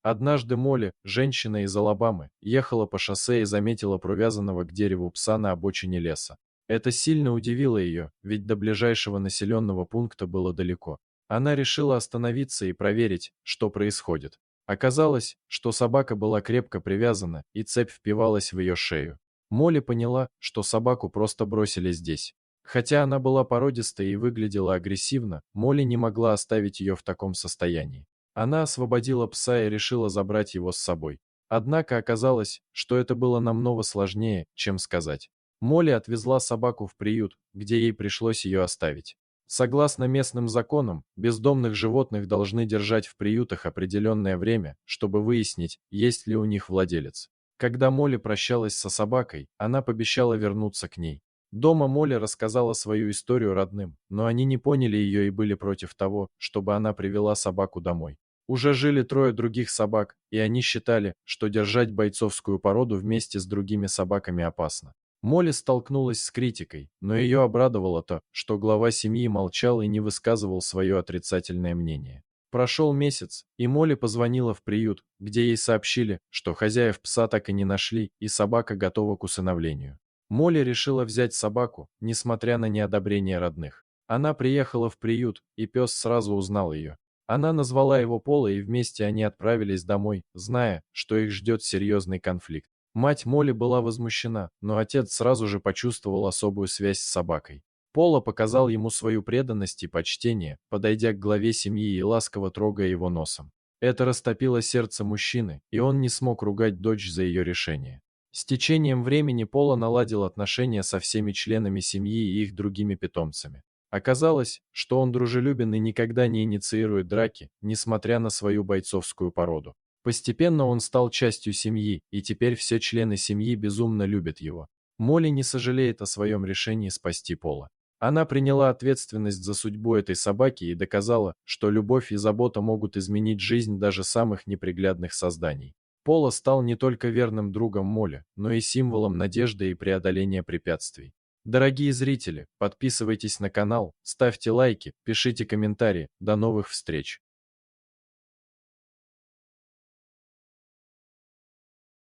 Однажды Молли, женщина из Алабамы, ехала по шоссе и заметила привязанного к дереву пса на обочине леса. Это сильно удивило ее, ведь до ближайшего населенного пункта было далеко. Она решила остановиться и проверить, что происходит. Оказалось, что собака была крепко привязана, и цепь впивалась в ее шею. Молли поняла, что собаку просто бросили здесь. Хотя она была породистой и выглядела агрессивно, Молли не могла оставить ее в таком состоянии. Она освободила пса и решила забрать его с собой. Однако оказалось, что это было намного сложнее, чем сказать. Молли отвезла собаку в приют, где ей пришлось ее оставить. Согласно местным законам, бездомных животных должны держать в приютах определенное время, чтобы выяснить, есть ли у них владелец. Когда Молли прощалась со собакой, она пообещала вернуться к ней. Дома Молли рассказала свою историю родным, но они не поняли ее и были против того, чтобы она привела собаку домой. Уже жили трое других собак, и они считали, что держать бойцовскую породу вместе с другими собаками опасно. Молли столкнулась с критикой, но ее обрадовало то, что глава семьи молчал и не высказывал свое отрицательное мнение. Прошел месяц, и Молли позвонила в приют, где ей сообщили, что хозяев пса так и не нашли, и собака готова к усыновлению. Молли решила взять собаку, несмотря на неодобрение родных. Она приехала в приют, и пес сразу узнал ее. Она назвала его Пола, и вместе они отправились домой, зная, что их ждет серьезный конфликт. Мать Молли была возмущена, но отец сразу же почувствовал особую связь с собакой. Пола показал ему свою преданность и почтение, подойдя к главе семьи и ласково трогая его носом. Это растопило сердце мужчины, и он не смог ругать дочь за ее решение. С течением времени Пола наладил отношения со всеми членами семьи и их другими питомцами. Оказалось, что он дружелюбен и никогда не инициирует драки, несмотря на свою бойцовскую породу. Постепенно он стал частью семьи, и теперь все члены семьи безумно любят его. Молли не сожалеет о своем решении спасти Пола. Она приняла ответственность за судьбу этой собаки и доказала, что любовь и забота могут изменить жизнь даже самых неприглядных созданий. Пола стал не только верным другом Молли, но и символом надежды и преодоления препятствий. Дорогие зрители, подписывайтесь на канал, ставьте лайки, пишите комментарии. До новых встреч!